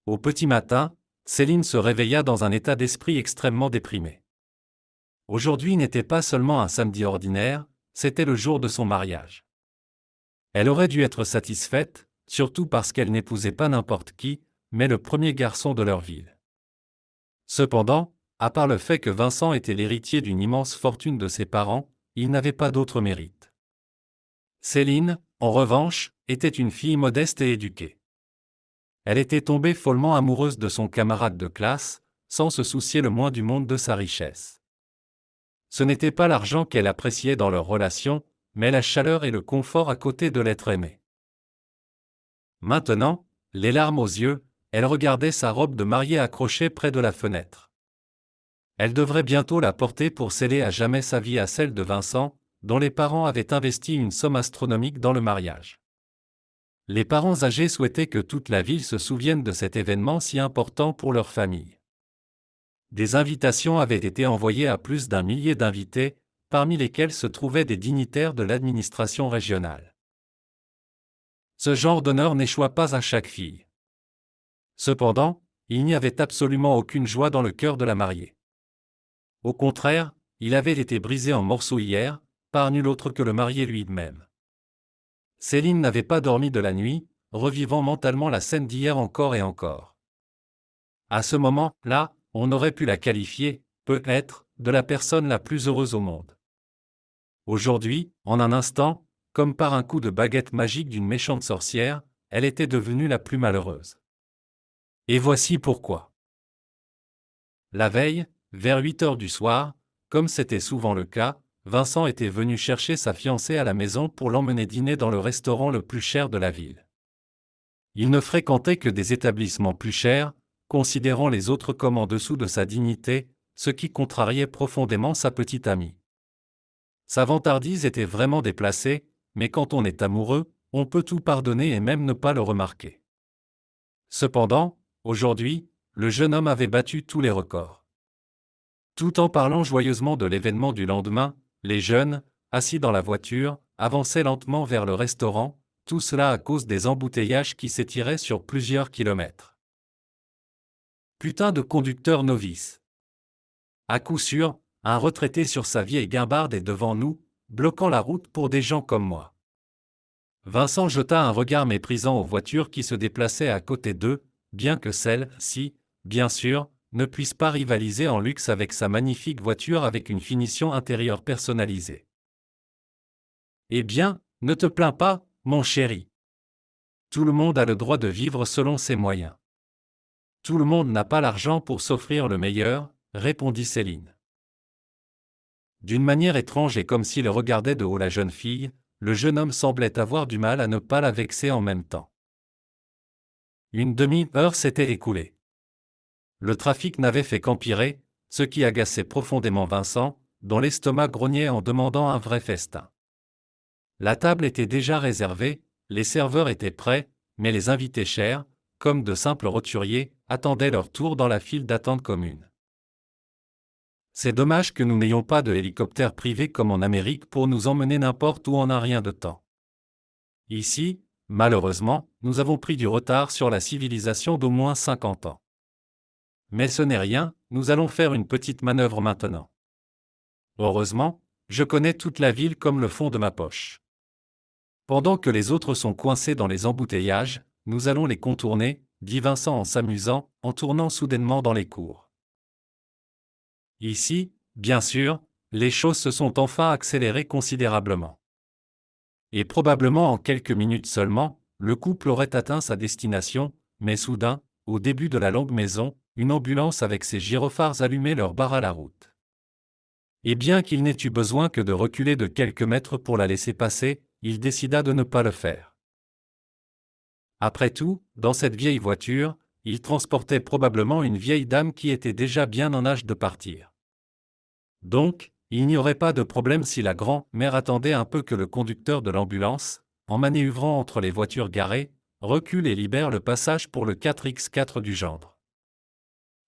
Au petit matin, Céline se réveilla dans un état d'esprit extrêmement déprimé. Aujourd'hui n'était pas seulement un samedi ordinaire, c'était le jour de son mariage. Elle aurait dû être satisfaite, surtout parce qu'elle n'épousait pas n'importe qui, mais le premier garçon de leur ville. Cependant, à part le fait que Vincent était l'héritier d'une immense fortune de ses parents, il n'avait pas d'autre mérite. Céline, en revanche, était une fille modeste et éduquée. Elle était tombée follement amoureuse de son camarade de classe, sans se soucier le moins du monde de sa richesse. Ce n'était pas l'argent qu'elle appréciait dans leur relation, mais la chaleur et le confort à côté de l'être aimé. Maintenant, les larmes aux yeux, elle regardait sa robe de mariée accrochée près de la fenêtre. Elle devrait bientôt la porter pour sceller à jamais sa vie à celle de Vincent, dont les parents avaient investi une somme astronomique dans le mariage. Les parents âgés souhaitaient que toute la ville se souvienne de cet événement si important pour leur famille. Des invitations avaient été envoyées à plus d'1 millier d'invités, parmi lesquels se trouvaient des dignitaires de l'administration régionale. Ce genre d'honneur n'échoua pas à chaque fille. Cependant, il n'y avait absolument aucune joie dans le cœur de la mariée. Au contraire, il avait été brisé en morceaux hier, par nul autre que le marié lui-même. Céline n'avait pas dormi de la nuit, revivant mentalement la scène d'hier encore et encore. À ce moment-là, on aurait pu la qualifier, peut-être, de la personne la plus heureuse au monde. Aujourd'hui, en un instant, comme par un coup de baguette magique d'une méchante sorcière, elle était devenue la plus malheureuse. Et voici pourquoi. La veille, vers 8 heures du soir, comme c'était souvent le cas, Vincent était venu chercher sa fiancée à la maison pour l'emmener dîner dans le restaurant le plus cher de la ville. Il ne fréquentait que des établissements plus chers, considérant les autres comme en dessous de sa dignité, ce qui contrariait profondément sa petite amie. Sa vantardise était vraiment déplacée, mais quand on est amoureux, on peut tout pardonner et même ne pas le remarquer. Cependant, aujourd'hui, le jeune homme avait battu tous les records. Tout en parlant joyeusement de l'événement du lendemain, les jeunes, assis dans la voiture, avançaient lentement vers le restaurant, tout cela à cause des embouteillages qui s'étiraient sur plusieurs kilomètres. Putain de conducteur novice. À coup sûr, un retraité sur sa vieille guimbarde est devant nous, bloquant la route pour des gens comme moi. Vincent jeta un regard méprisant aux voitures qui se déplaçaient à côté d'eux, bien que celle-ci, bien sûr, ne puisse pas rivaliser en luxe avec sa magnifique voiture avec une finition intérieure personnalisée. Eh bien, ne te plains pas, mon chéri. Tout le monde a le droit de vivre selon ses moyens. Tout le monde n'a pas l'argent pour s'offrir le meilleur, répondit Céline. D'une manière étrange et comme s'il regardait de haut la jeune fille, le jeune homme semblait avoir du mal à ne pas la vexer en même temps. Une demi-heure s'était écoulée. Le trafic n'avait fait qu'empirer, ce qui agaçait profondément Vincent, dont l'estomac grognait en demandant un vrai festin. La table était déjà réservée, les serveurs étaient prêts, mais les invités chers, comme de simples roturiers, attendaient leur tour dans la file d'attente commune. C'est dommage que nous n'ayons pas de hélicoptère privé comme en Amérique pour nous emmener n'importe où en un rien de temps. Ici, malheureusement, nous avons pris du retard sur la civilisation d'au moins 50 ans. Mais ce n'est rien, nous allons faire une petite manœuvre maintenant. Heureusement, je connais toute la ville comme le fond de ma poche. Pendant que les autres sont coincés dans les embouteillages, nous allons les contourner, dit Vincent en s'amusant, en tournant soudainement dans les cours. Ici, bien sûr, les choses se sont enfin accélérées considérablement. Et probablement en quelques minutes seulement, le couple aurait atteint sa destination, mais soudain, au début de la longue maison, une ambulance avec ses gyrophares allumés leur barra la route. Et bien qu'il n'ait eu besoin que de reculer de quelques mètres pour la laisser passer, il décida de ne pas le faire. Après tout, dans cette vieille voiture, il transportait probablement une vieille dame qui était déjà bien en âge de partir. Donc, il n'y aurait pas de problème si la grand-mère attendait un peu que le conducteur de l'ambulance, en manœuvrant entre les voitures garées, recule et libère le passage pour le 4x4 du gendre.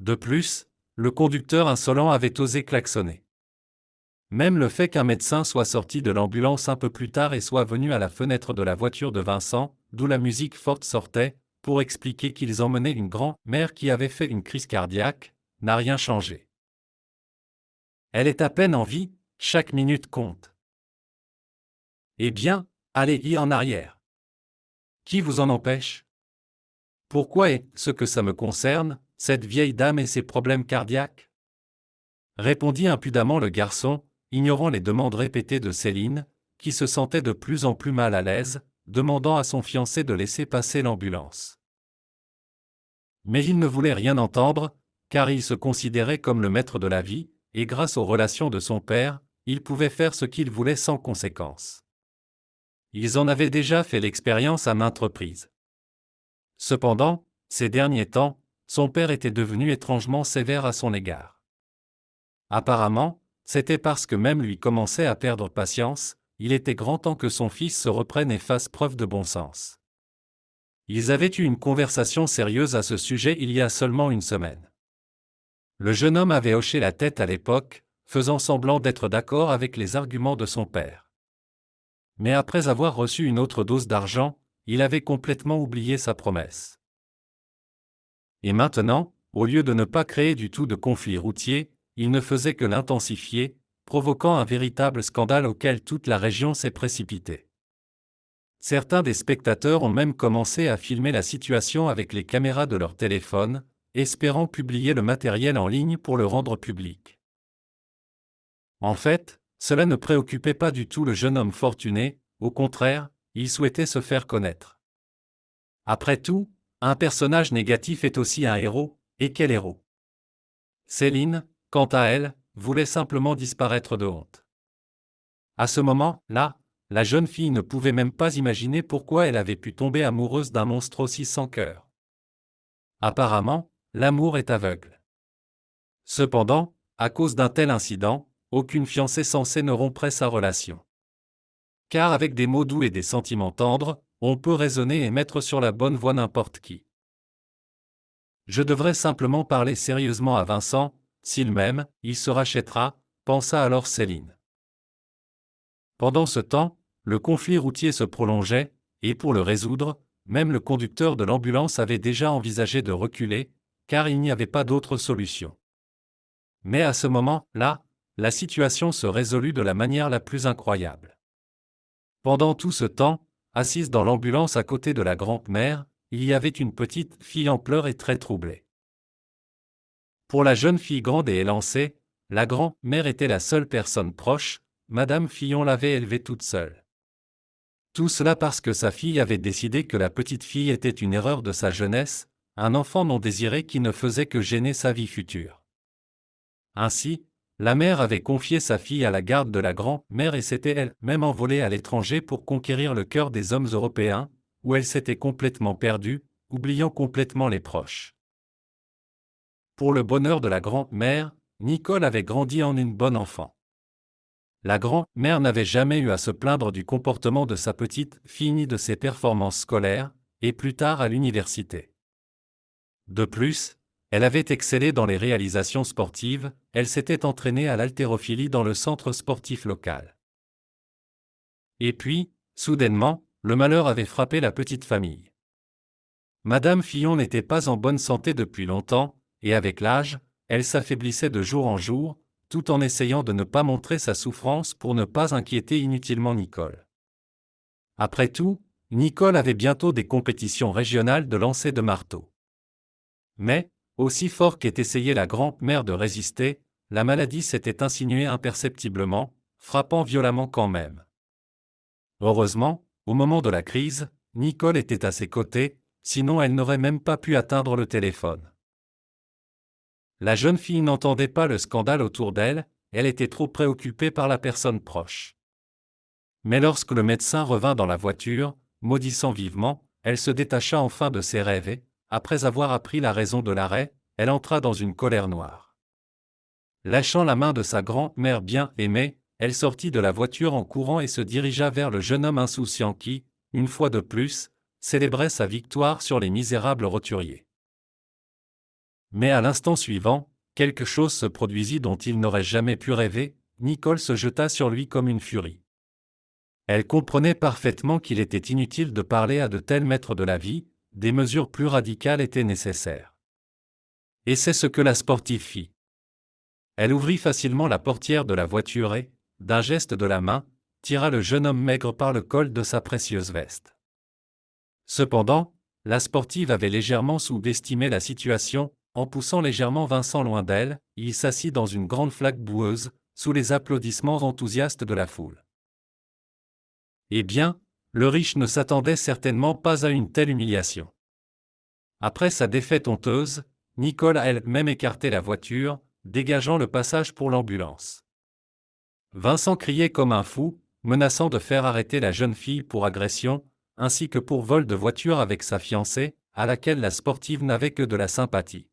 De plus, le conducteur insolent avait osé klaxonner. Même le fait qu'un médecin soit sorti de l'ambulance un peu plus tard et soit venu à la fenêtre de la voiture de Vincent, d'où la musique forte sortait, pour expliquer qu'ils emmenaient une grand-mère qui avait fait une crise cardiaque, n'a rien changé. Elle est à peine en vie, chaque minute compte. Eh bien, allez-y en arrière. Qui vous en empêche? Pourquoi est-ce que ça me concerne, cette vieille dame et ses problèmes cardiaques? Répondit impudemment le garçon, ignorant les demandes répétées de Céline, qui se sentait de plus en plus mal à l'aise, demandant à son fiancé de laisser passer l'ambulance. Mais il ne voulait rien entendre, car il se considérait comme le maître de la vie, et grâce aux relations de son père, il pouvait faire ce qu'il voulait sans conséquence. Ils en avaient déjà fait l'expérience à maintes reprises. Cependant, ces derniers temps, son père était devenu étrangement sévère à son égard. Apparemment, c'était parce que même lui commençait à perdre patience, il était grand temps que son fils se reprenne et fasse preuve de bon sens. Ils avaient eu une conversation sérieuse à ce sujet il y a seulement une semaine. Le jeune homme avait hoché la tête à l'époque, faisant semblant d'être d'accord avec les arguments de son père. Mais après avoir reçu une autre dose d'argent, il avait complètement oublié sa promesse. Et maintenant, au lieu de ne pas créer du tout de conflit routier, il ne faisait que l'intensifier, provoquant un véritable scandale auquel toute la région s'est précipitée. Certains des spectateurs ont même commencé à filmer la situation avec les caméras de leur téléphone, espérant publier le matériel en ligne pour le rendre public. En fait, cela ne préoccupait pas du tout le jeune homme fortuné, au contraire, il souhaitait se faire connaître. Après tout, un personnage négatif est aussi un héros, et quel héros? Céline, quant à elle, voulait simplement disparaître de honte. À ce moment-là, la jeune fille ne pouvait même pas imaginer pourquoi elle avait pu tomber amoureuse d'un monstre aussi sans cœur. Apparemment, l'amour est aveugle. Cependant, à cause d'un tel incident, aucune fiancée censée ne romprait sa relation. Car avec des mots doux et des sentiments tendres, on peut raisonner et mettre sur la bonne voie n'importe qui. Je devrais simplement parler sérieusement à Vincent, s'il m'aime, il se rachètera, pensa alors Céline. Pendant ce temps, le conflit routier se prolongeait, et pour le résoudre, même le conducteur de l'ambulance avait déjà envisagé de reculer, car il n'y avait pas d'autre solution. Mais à ce moment-là, la situation se résolut de la manière la plus incroyable. Pendant tout ce temps, assise dans l'ambulance à côté de la grand-mère, il y avait une petite fille en pleurs et très troublée. Pour la jeune fille grande et élancée, la grand-mère était la seule personne proche, Madame Fillon l'avait élevée toute seule. Tout cela parce que sa fille avait décidé que la petite fille était une erreur de sa jeunesse, un enfant non désiré qui ne faisait que gêner sa vie future. Ainsi, la mère avait confié sa fille à la garde de la grand-mère et s'était elle-même envolée à l'étranger pour conquérir le cœur des hommes européens, où elle s'était complètement perdue, oubliant complètement les proches. Pour le bonheur de la grand-mère, Nicole avait grandi en une bonne enfant. La grand-mère n'avait jamais eu à se plaindre du comportement de sa petite fille ni de ses performances scolaires, et plus tard à l'université. De plus, elle avait excellé dans les réalisations sportives, elle s'était entraînée à l'haltérophilie dans le centre sportif local. Et puis, soudainement, le malheur avait frappé la petite famille. Madame Fillon n'était pas en bonne santé depuis longtemps, et avec l'âge, elle s'affaiblissait de jour en jour, tout en essayant de ne pas montrer sa souffrance pour ne pas inquiéter inutilement Nicole. Après tout, Nicole avait bientôt des compétitions régionales de lancer de marteau. Mais, aussi fort qu'ait essayé la grand-mère de résister, la maladie s'était insinuée imperceptiblement, frappant violemment quand même. Heureusement, au moment de la crise, Nicole était à ses côtés, sinon elle n'aurait même pas pu atteindre le téléphone. La jeune fille n'entendait pas le scandale autour d'elle, elle était trop préoccupée par la personne proche. Mais lorsque le médecin revint dans la voiture, maudissant vivement, elle se détacha enfin de ses rêves et, après avoir appris la raison de l'arrêt, elle entra dans une colère noire. Lâchant la main de sa grand-mère bien-aimée, elle sortit de la voiture en courant et se dirigea vers le jeune homme insouciant qui, une fois de plus, célébrait sa victoire sur les misérables roturiers. Mais à l'instant suivant, quelque chose se produisit dont il n'aurait jamais pu rêver, Nicole se jeta sur lui comme une furie. Elle comprenait parfaitement qu'il était inutile de parler à de tels maîtres de la vie, des mesures plus radicales étaient nécessaires. Et c'est ce que la sportive fit. Elle ouvrit facilement la portière de la voiture et, d'un geste de la main, tira le jeune homme maigre par le col de sa précieuse veste. Cependant, la sportive avait légèrement sous-estimé la situation. En poussant légèrement Vincent loin d'elle, il s'assit dans une grande flaque boueuse, sous les applaudissements enthousiastes de la foule. Eh bien, le riche ne s'attendait certainement pas à une telle humiliation. Après sa défaite honteuse, Nicole a elle-même écarté la voiture, dégageant le passage pour l'ambulance. Vincent criait comme un fou, menaçant de faire arrêter la jeune fille pour agression, ainsi que pour vol de voiture avec sa fiancée, à laquelle la sportive n'avait que de la sympathie.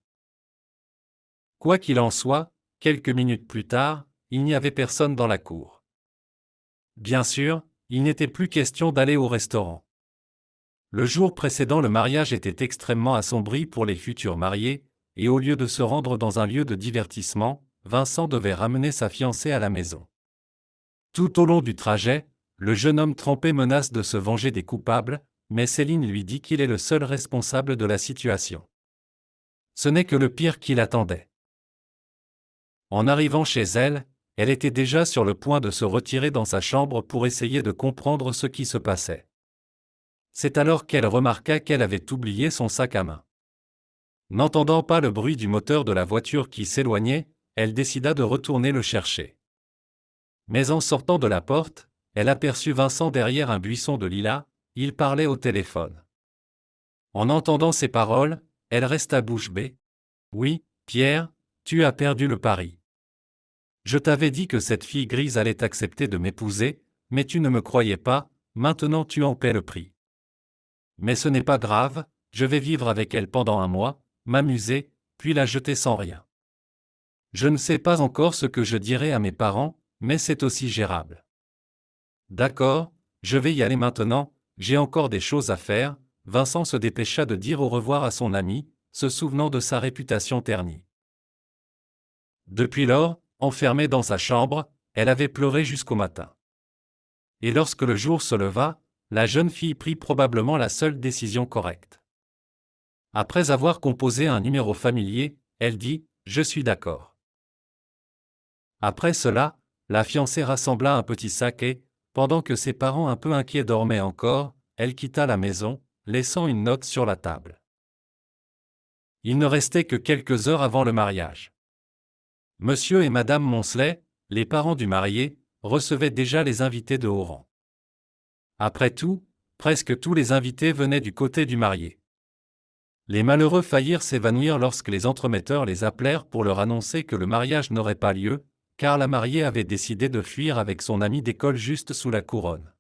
Quoi qu'il en soit, quelques minutes plus tard, il n'y avait personne dans la cour. Bien sûr, il n'était plus question d'aller au restaurant. Le jour précédent, le mariage était extrêmement assombri pour les futurs mariés, et au lieu de se rendre dans un lieu de divertissement, Vincent devait ramener sa fiancée à la maison. Tout au long du trajet, le jeune homme trempé menace de se venger des coupables, mais Céline lui dit qu'il est le seul responsable de la situation. Ce n'est que le pire qui l'attendait. En arrivant chez elle, elle était déjà sur le point de se retirer dans sa chambre pour essayer de comprendre ce qui se passait. C'est alors qu'elle remarqua qu'elle avait oublié son sac à main. N'entendant pas le bruit du moteur de la voiture qui s'éloignait, elle décida de retourner le chercher. Mais en sortant de la porte, elle aperçut Vincent derrière un buisson de lilas, il parlait au téléphone. En entendant ces paroles, elle resta bouche bée. « Oui, Pierre, tu as perdu le pari. Je t'avais dit que cette fille grise allait accepter de m'épouser, mais tu ne me croyais pas, maintenant tu en paies le prix. Mais ce n'est pas grave, je vais vivre avec elle pendant un mois, m'amuser, puis la jeter sans rien. Je ne sais pas encore ce que je dirai à mes parents, mais c'est aussi gérable. D'accord, je vais y aller maintenant, j'ai encore des choses à faire. » Vincent se dépêcha de dire au revoir à son ami, se souvenant de sa réputation ternie. Depuis lors, enfermée dans sa chambre, elle avait pleuré jusqu'au matin. Et lorsque le jour se leva, la jeune fille prit probablement la seule décision correcte. Après avoir composé un numéro familier, elle dit « Je suis d'accord ». Après cela, la fiancée rassembla un petit sac et, pendant que ses parents un peu inquiets dormaient encore, elle quitta la maison, laissant une note sur la table. Il ne restait que quelques heures avant le mariage. Monsieur et Madame Moncelet, les parents du marié, recevaient déjà les invités de haut rang. Après tout, presque tous les invités venaient du côté du marié. Les malheureux faillirent s'évanouir lorsque les entremetteurs les appelèrent pour leur annoncer que le mariage n'aurait pas lieu, car la mariée avait décidé de fuir avec son ami d'école juste sous la couronne.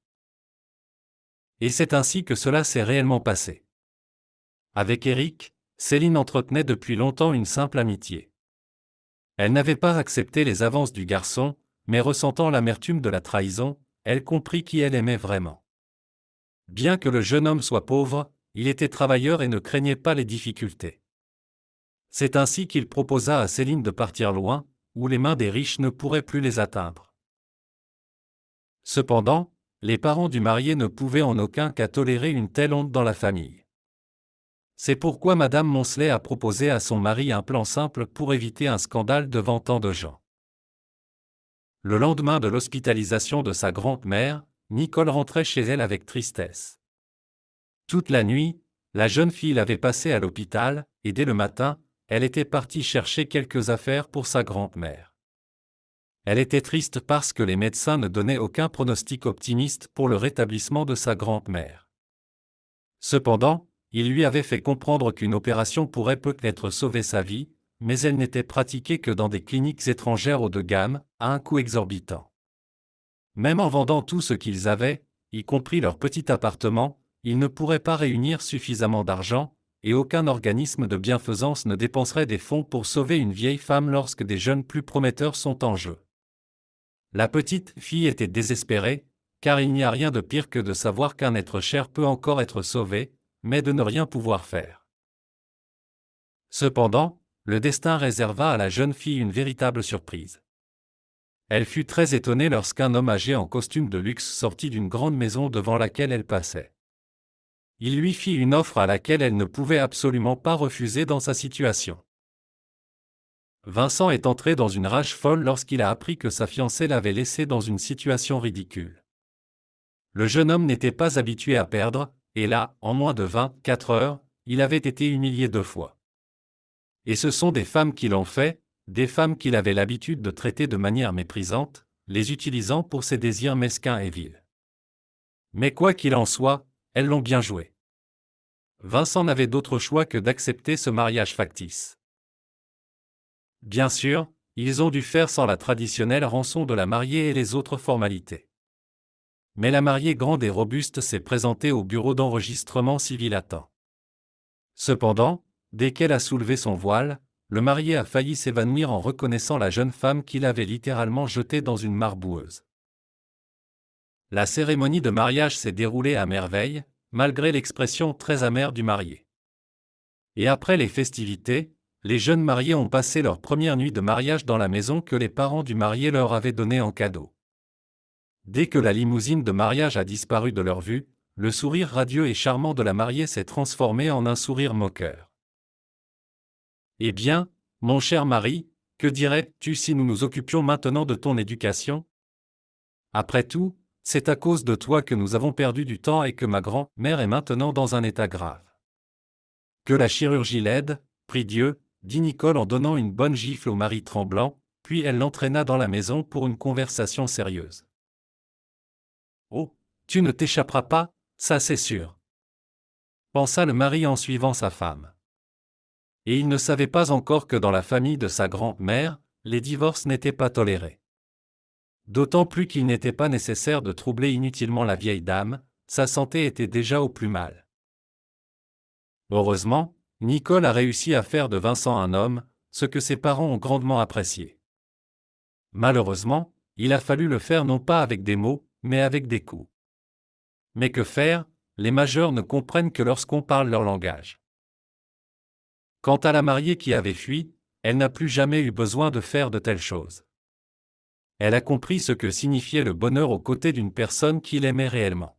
Et c'est ainsi que cela s'est réellement passé. Avec Éric, Céline entretenait depuis longtemps une simple amitié. Elle n'avait pas accepté les avances du garçon, mais ressentant l'amertume de la trahison, elle comprit qui elle aimait vraiment. Bien que le jeune homme soit pauvre, il était travailleur et ne craignait pas les difficultés. C'est ainsi qu'il proposa à Céline de partir loin, où les mains des riches ne pourraient plus les atteindre. Cependant, les parents du marié ne pouvaient en aucun cas tolérer une telle honte dans la famille. C'est pourquoi Madame Moncelet a proposé à son mari un plan simple pour éviter un scandale devant tant de gens. Le lendemain de l'hospitalisation de sa grand-mère, Nicole rentrait chez elle avec tristesse. Toute la nuit, la jeune fille l'avait passée à l'hôpital, et dès le matin, elle était partie chercher quelques affaires pour sa grand-mère. Elle était triste parce que les médecins ne donnaient aucun pronostic optimiste pour le rétablissement de sa grand-mère. Cependant, il lui avait fait comprendre qu'une opération pourrait peut-être sauver sa vie, mais elle n'était pratiquée que dans des cliniques étrangères haut de gamme, à un coût exorbitant. Même en vendant tout ce qu'ils avaient, y compris leur petit appartement, ils ne pourraient pas réunir suffisamment d'argent, et aucun organisme de bienfaisance ne dépenserait des fonds pour sauver une vieille femme lorsque des jeunes plus prometteurs sont en jeu. La petite fille était désespérée, car il n'y a rien de pire que de savoir qu'un être cher peut encore être sauvé, mais de ne rien pouvoir faire. Cependant, le destin réserva à la jeune fille une véritable surprise. Elle fut très étonnée lorsqu'un homme âgé en costume de luxe sortit d'une grande maison devant laquelle elle passait. Il lui fit une offre à laquelle elle ne pouvait absolument pas refuser dans sa situation. Vincent est entré dans une rage folle lorsqu'il a appris que sa fiancée l'avait laissé dans une situation ridicule. Le jeune homme n'était pas habitué à perdre, et là, en moins de 24 heures, il avait été humilié 2 fois. Et ce sont des femmes qui l'ont fait, des femmes qu'il avait l'habitude de traiter de manière méprisante, les utilisant pour ses désirs mesquins et vils. Mais quoi qu'il en soit, elles l'ont bien joué. Vincent n'avait d'autre choix que d'accepter ce mariage factice. Bien sûr, ils ont dû faire sans la traditionnelle rançon de la mariée et les autres formalités. Mais la mariée grande et robuste s'est présentée au bureau d'enregistrement civil à temps. Cependant, dès qu'elle a soulevé son voile, le marié a failli s'évanouir en reconnaissant la jeune femme qu'il avait littéralement jetée dans une mare boueuse. La cérémonie de mariage s'est déroulée à merveille, malgré l'expression très amère du marié. Et après les festivités, les jeunes mariés ont passé leur première nuit de mariage dans la maison que les parents du marié leur avaient donnée en cadeau. Dès que la limousine de mariage a disparu de leur vue, le sourire radieux et charmant de la mariée s'est transformé en un sourire moqueur. « Eh bien, mon cher mari, que dirais-tu si nous nous occupions maintenant de ton éducation ? Après tout, c'est à cause de toi que nous avons perdu du temps et que ma grand-mère est maintenant dans un état grave. » Que la chirurgie l'aide, prie Dieu, dit Nicole en donnant une bonne gifle au mari tremblant, puis elle l'entraîna dans la maison pour une conversation sérieuse. « Oh, tu ne t'échapperas pas, ça c'est sûr. » pensa le mari en suivant sa femme. Et il ne savait pas encore que dans la famille de sa grand-mère, les divorces n'étaient pas tolérés. D'autant plus qu'il n'était pas nécessaire de troubler inutilement la vieille dame, sa santé était déjà au plus mal. Heureusement, Nicole a réussi à faire de Vincent un homme, ce que ses parents ont grandement apprécié. Malheureusement, il a fallu le faire non pas avec des mots, mais avec des coups. Mais que faire, les majeurs ne comprennent que lorsqu'on parle leur langage. Quant à la mariée qui avait fui, elle n'a plus jamais eu besoin de faire de telles choses. Elle a compris ce que signifiait le bonheur aux côtés d'une personne qu'il aimait réellement.